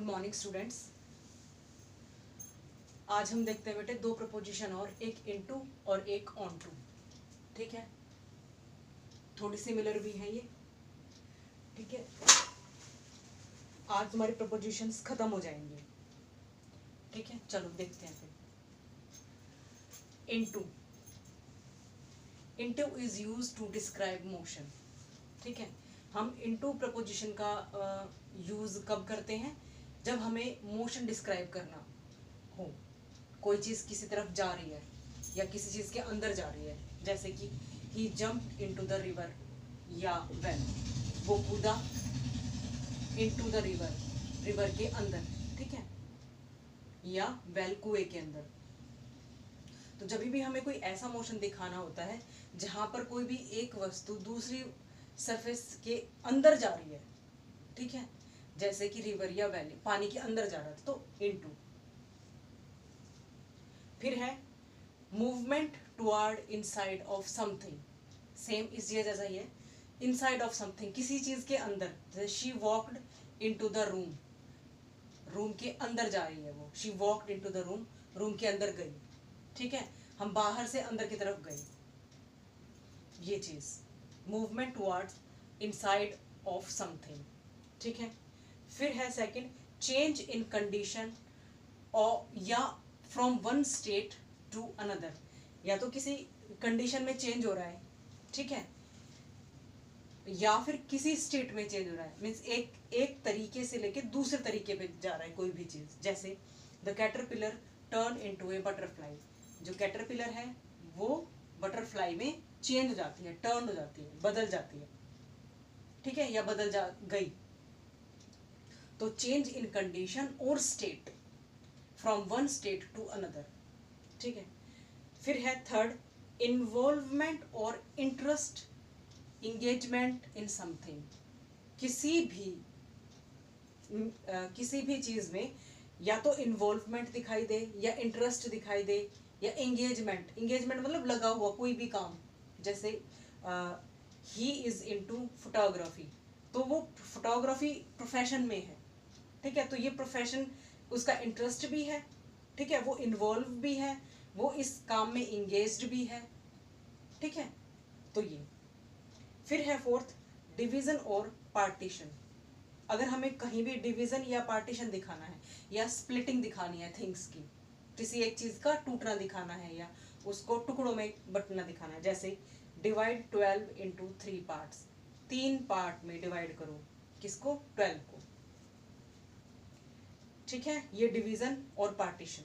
Morning students. आज हम देखते हैं बेटे दो प्रपोजिशन और, एक इनटू और एक ऑन टू। ठीक है, थोड़ी सिमिलर भी है ये। ठीक है, आज तुम्हारी प्रपोजिशंस खत्म हो जाएंगे। ठीक है, चलो देखते हैं फिर। Into, into is used to describe motion. ठीक है, हम इनटू प्रपोजिशन का यूज कब करते हैं? जब हमें मोशन डिस्क्राइब करना हो, कोई चीज किसी तरफ जा रही है या किसी चीज के अंदर जा रही है। जैसे कि ही जंप्ड इनटू द रिवर, या वेल वो कूदा इनटू द रिवर, रिवर के अंदर। ठीक है, या वेल कुएं के अंदर। तो जब भी हमें कोई ऐसा मोशन दिखाना होता है जहां पर कोई भी एक वस्तु दूसरी सरफेस के अंदर जा रही है। ठीक है, जैसे कि रिवर या वैली पानी के अंदर जा रहा था, तो इनटू। फिर है movement toward inside of something. Same इस जैसा ही है, इनसाइड ऑफ समथिंग, किसी चीज के अंदर। जैसे she walked into the room, room के अंदर जा रही है वो। She walked into the room, room के अंदर गई। ठीक है, हम बाहर से अंदर की तरफ गए, ये चीज movement towards inside of something. ठीक है, फिर है सेकंड चेंज इन कंडीशन और, या from one state to another, या तो किसी कंडीशन में चेंज हो रहा है। ठीक है, या फिर किसी स्टेट में चेंज हो रहा है, मीन्स एक तरीके से लेके दूसरे तरीके पे जा रहा है कोई भी चीज। जैसे the caterpillar turn into A butterfly, जो कैटरपिलर है वो बटरफ्लाई में चेंज हो जाती है, टर्न हो जाती है, बदल जाती है। ठीक है, या बदल जा गई। तो चेंज इन कंडीशन और state, from one state to another. ठीक है, फिर है थर्ड इन्वॉल्वमेंट और इंटरेस्ट, इंगेजमेंट इन समथिंग। किसी भी चीज में या तो इन्वॉल्वमेंट दिखाई दे, या इंटरेस्ट दिखाई दे, या एंगेजमेंट। एंगेजमेंट मतलब लगा हुआ कोई भी काम। जैसे ही इज इनटू फोटोग्राफी, तो वो फोटोग्राफी प्रोफेशन में है। ठीक है, तो ये प्रोफेशन, उसका इंटरेस्ट भी है। ठीक है, वो इन्वॉल्व भी है, वो इस काम में इंगेज्ड भी है। ठीक है, तो ये। फिर है फोर्थ डिवीजन और पार्टीशन। अगर हमें कहीं भी डिवीजन या पार्टीशन दिखाना है, या स्प्लिटिंग दिखानी है थिंग्स की, किसी एक चीज का टूटना दिखाना है, या उसको टुकड़ों में बंटना दिखाना है। जैसे डिवाइड 12 इनटू 3 पार्ट्स, 3 पार्ट में डिवाइड करो, किसको? 12 को। ठीक है, ये डिवीजन और पार्टीशन।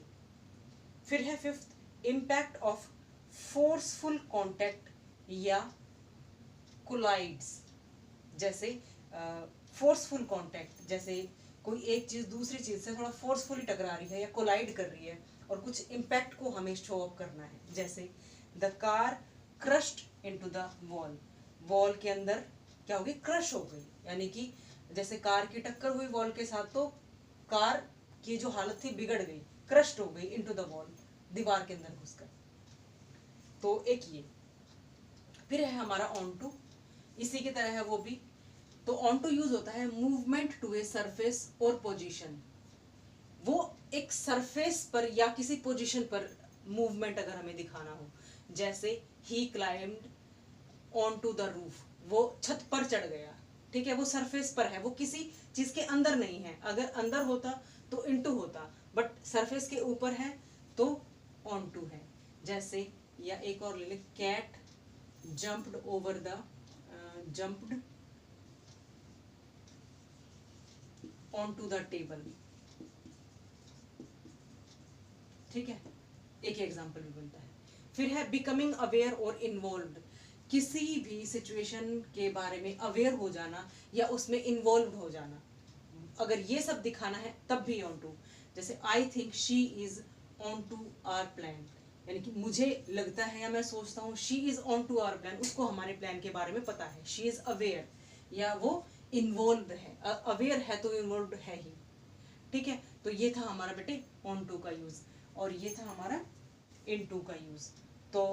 फिर है fifth impact of forceful contact या कोलाइड्स। जैसे फोर्सफुल कॉन्टैक्ट, जैसे कोई एक चीज दूसरी चीज से थोड़ा फोर्सफुली टकरा रही है या कोलाइड कर रही है, और कुछ इम्पैक्ट को हमें शो अप करना है। जैसे the car crushed into the wall, wall के अंदर क्या होगी? क्रश हो गई। यानी कि जैसे कार की टक्कर हुई वॉल के साथ, तो कार की जो हालत थी बिगड़ गई, क्रश्ड हो गई इनटू द वॉल, दीवार के अंदर घुसकर। तो एक ये। फिर है हमारा ऑन टू, इसी की तरह है वो भी। तो ऑन टू यूज होता है मूवमेंट टू ए सरफेस और पोजीशन। वो एक सरफेस पर या किसी पोजीशन पर मूवमेंट अगर हमें दिखाना हो। जैसे ही climbed on to the roof, वो छत पर चढ़ गया। ठीक है, वो सरफेस पर है, वो किसी चीज के अंदर नहीं है। अगर अंदर होता तो इनटू होता, बट सरफेस के ऊपर है तो ऑन टू है। जैसे, या एक और ले ले, cat jumped over the, jumped onto the table। ठीक है, एक एग्जांपल भी बनता है। फिर है बिकमिंग अवेयर और इन्वॉल्व्ड, किसी भी सिचुएशन के बारे में अवेयर हो जाना या उसमें इन्वॉल्व हो जाना। अगर ये सब दिखाना है तब भी ऑन टू। जैसे I think she is on to our plan, यानी कि मुझे लगता है या मैं सोचता हूँ she is on to our plan, उसको हमारे प्लान के बारे में पता है। शी इज अवेयर, या वो इन्वॉल्व है। अवेयर है तो इन्वॉल्व है ही। ठीक है, तो ये था हमारा बेटे ऑन टू का यूज, और ये था हमारा इन टू का यूज। तो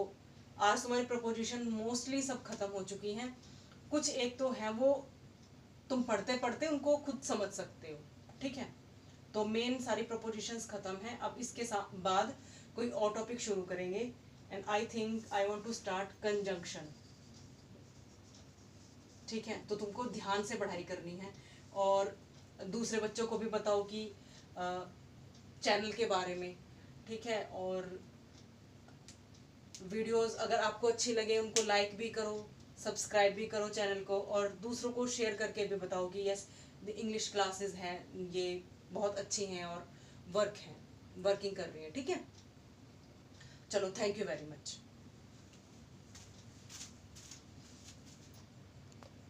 आज तुम्हारी प्रपोजिशन मोस्टली सब खत्म हो चुकी हैं। कुछ एक तो है वो तुम पढ़ते पढ़ते उनको खुद समझ सकते हो। ठीक है, तो मेन सारी प्रपोजिशंस खत्म है। अब इसके बाद कोई और टॉपिक शुरू करेंगे। And I think I want to start conjunction. ठीक है, तो तुमको ध्यान से पढ़ाई करनी है और दूसरे बच्चों को भी बताओ कि चैनल के बारे में। ठीक है, और वीडियोस अगर आपको अच्छी लगे उनको लाइक भी करो, सब्सक्राइब भी करो चैनल को, और दूसरों को शेयर करके भी बताओ कि यस इंग्लिश क्लासेस हैं, ये बहुत अच्छी हैं और वर्किंग कर रही है। ठीक है, चलो, थैंक यू वेरी मच।